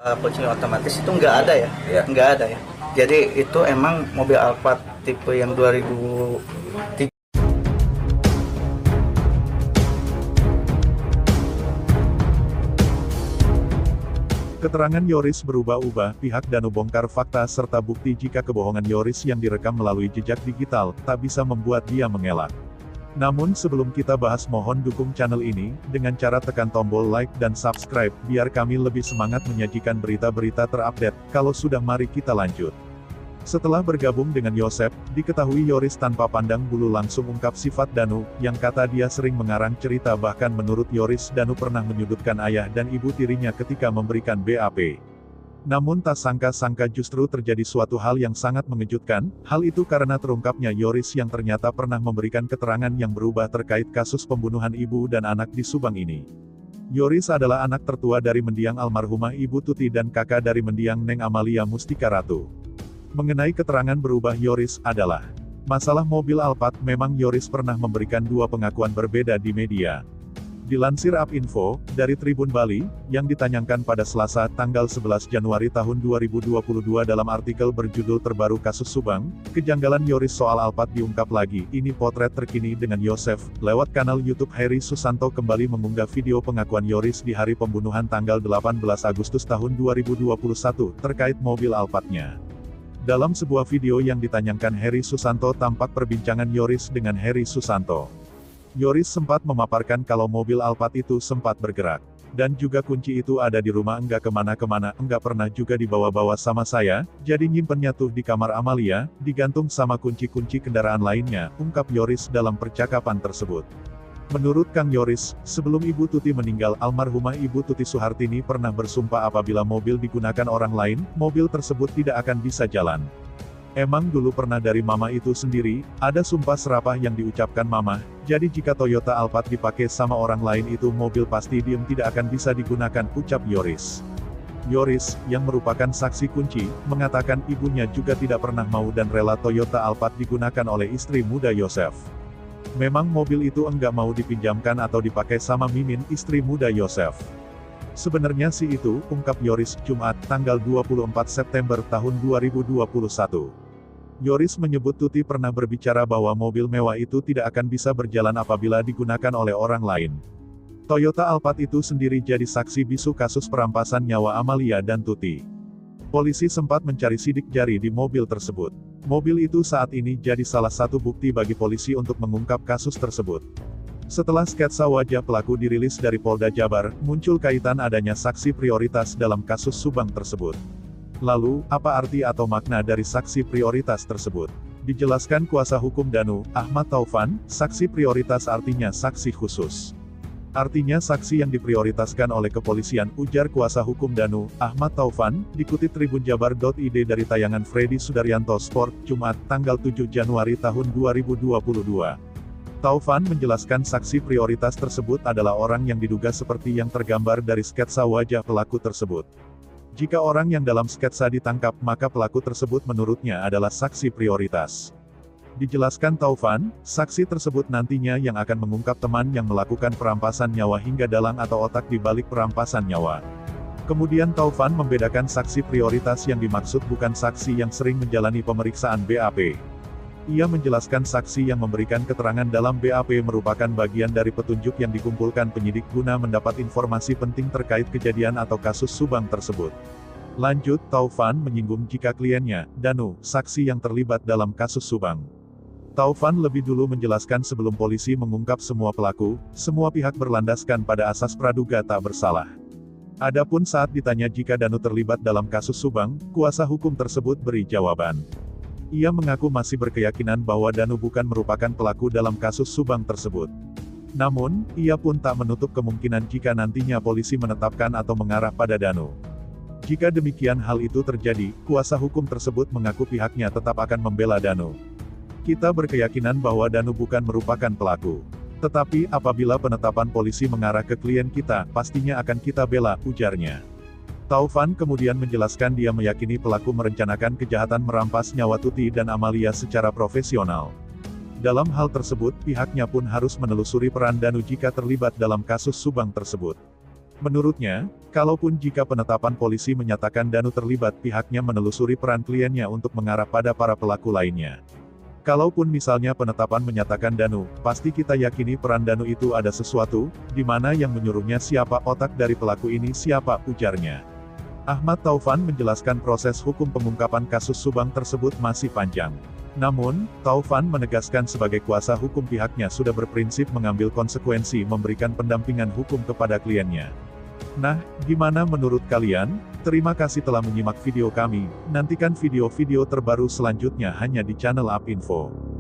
Kunci otomatis itu nggak ada ya? Iya. Nggak ada ya. Jadi itu emang mobil Alphard tipe yang 2003. Keterangan Yoris berubah-ubah, pihak Danu bongkar fakta serta bukti jika kebohongan Yoris yang direkam melalui jejak digital, tak bisa membuat dia mengelak. Namun sebelum kita bahas, mohon dukung channel ini, dengan cara tekan tombol like dan subscribe, biar kami lebih semangat menyajikan berita-berita terupdate. Kalau sudah, mari kita lanjut. Setelah bergabung dengan Yosef, diketahui Yoris tanpa pandang bulu langsung ungkap sifat Danu, yang kata dia sering mengarang cerita, bahkan menurut Yoris Danu pernah menyudutkan ayah dan ibu tirinya ketika memberikan BAP. Namun tak sangka-sangka justru terjadi suatu hal yang sangat mengejutkan, hal itu karena terungkapnya Yoris yang ternyata pernah memberikan keterangan yang berubah terkait kasus pembunuhan ibu dan anak di Subang ini. Yoris adalah anak tertua dari mendiang almarhumah Ibu Tuti dan kakak dari mendiang Neng Amalia Mustika Ratu. Mengenai keterangan berubah Yoris adalah masalah mobil Alphard. Memang Yoris pernah memberikan dua pengakuan berbeda di media. Dilansir Apinfo, dari Tribun Bali, yang ditayangkan pada Selasa, tanggal 11 Januari tahun 2022 dalam artikel berjudul Terbaru Kasus Subang, kejanggalan Yoris soal Alphard diungkap lagi. Ini potret terkini dengan Yosef, lewat kanal YouTube Heri Susanto kembali mengunggah video pengakuan Yoris di hari pembunuhan tanggal 18 Agustus tahun 2021, terkait mobil Alphardnya. Dalam sebuah video yang ditayangkan Heri Susanto, tampak perbincangan Yoris dengan Heri Susanto. Yoris sempat memaparkan kalau mobil Alphard itu sempat bergerak. Dan juga kunci itu ada di rumah, enggak kemana-kemana, enggak pernah juga dibawa-bawa sama saya, jadi nyimpennya tuh di kamar Amalia, digantung sama kunci-kunci kendaraan lainnya, ungkap Yoris dalam percakapan tersebut. Menurut Kang Yoris, sebelum Ibu Tuti meninggal, almarhumah Ibu Tuti Suhartini pernah bersumpah apabila mobil digunakan orang lain, mobil tersebut tidak akan bisa jalan. Emang dulu pernah dari mama itu sendiri, ada sumpah serapah yang diucapkan mama, jadi jika Toyota Alphard dipakai sama orang lain itu mobil pasti diem, tidak akan bisa digunakan, ucap Yoris. Yoris, yang merupakan saksi kunci, mengatakan ibunya juga tidak pernah mau dan rela Toyota Alphard digunakan oleh istri muda Yosef. Memang mobil itu enggak mau dipinjamkan atau dipakai sama Mimin, istri muda Yosef. Sebenarnya sih itu, ungkap Yoris, Jumat, tanggal 24 September tahun 2021. Yoris menyebut Tuti pernah berbicara bahwa mobil mewah itu tidak akan bisa berjalan apabila digunakan oleh orang lain. Toyota Alphard itu sendiri jadi saksi bisu kasus perampasan nyawa Amalia dan Tuti. Polisi sempat mencari sidik jari di mobil tersebut. Mobil itu saat ini jadi salah satu bukti bagi polisi untuk mengungkap kasus tersebut. Setelah sketsa wajah pelaku dirilis dari Polda Jabar, muncul kaitan adanya saksi prioritas dalam kasus Subang tersebut. Lalu, apa arti atau makna dari saksi prioritas tersebut? Dijelaskan kuasa hukum Danu, Ahmad Taufan, saksi prioritas artinya saksi khusus. Artinya saksi yang diprioritaskan oleh kepolisian, ujar kuasa hukum Danu, Ahmad Taufan, dikutip tribunjabar.id dari tayangan Freddy Sudaryanto Sport, Jumat, tanggal 7 Januari tahun 2022. Taufan menjelaskan saksi prioritas tersebut adalah orang yang diduga seperti yang tergambar dari sketsa wajah pelaku tersebut. Jika orang yang dalam sketsa ditangkap, maka pelaku tersebut menurutnya adalah saksi prioritas. Dijelaskan Taufan, saksi tersebut nantinya yang akan mengungkap teman yang melakukan perampasan nyawa hingga dalang atau otak di balik perampasan nyawa. Kemudian Taufan membedakan saksi prioritas yang dimaksud bukan saksi yang sering menjalani pemeriksaan BAP. Ia menjelaskan saksi yang memberikan keterangan dalam BAP merupakan bagian dari petunjuk yang dikumpulkan penyidik guna mendapat informasi penting terkait kejadian atau kasus Subang tersebut. Lanjut, Taufan menyinggung jika kliennya, Danu, saksi yang terlibat dalam kasus Subang. Taufan lebih dulu menjelaskan sebelum polisi mengungkap semua pelaku, semua pihak berlandaskan pada asas praduga tak bersalah. Adapun saat ditanya jika Danu terlibat dalam kasus Subang, kuasa hukum tersebut beri jawaban. Ia mengaku masih berkeyakinan bahwa Danu bukan merupakan pelaku dalam kasus Subang tersebut. Namun, ia pun tak menutup kemungkinan jika nantinya polisi menetapkan atau mengarah pada Danu. Jika demikian hal itu terjadi, kuasa hukum tersebut mengaku pihaknya tetap akan membela Danu. Kita berkeyakinan bahwa Danu bukan merupakan pelaku. Tetapi, apabila penetapan polisi mengarah ke klien kita, pastinya akan kita bela, ujarnya. Taufan kemudian menjelaskan dia meyakini pelaku merencanakan kejahatan merampas nyawa Tuti dan Amalia secara profesional. Dalam hal tersebut, pihaknya pun harus menelusuri peran Danu jika terlibat dalam kasus Subang tersebut. Menurutnya, Kalaupun jika penetapan polisi menyatakan Danu terlibat, pihaknya menelusuri peran kliennya untuk mengarah pada para pelaku lainnya. Kalaupun misalnya penetapan menyatakan Danu, pasti kita yakini peran Danu itu ada sesuatu, di mana yang menyuruhnya siapa, otak dari pelaku ini siapa, ujarnya. Ahmad Taufan menjelaskan proses hukum pengungkapan kasus Subang tersebut masih panjang. Namun, Taufan menegaskan sebagai kuasa hukum pihaknya sudah berprinsip mengambil konsekuensi memberikan pendampingan hukum kepada kliennya. Nah, gimana menurut kalian? Terima kasih telah menyimak video kami, nantikan video-video terbaru selanjutnya hanya di channel UpInfo.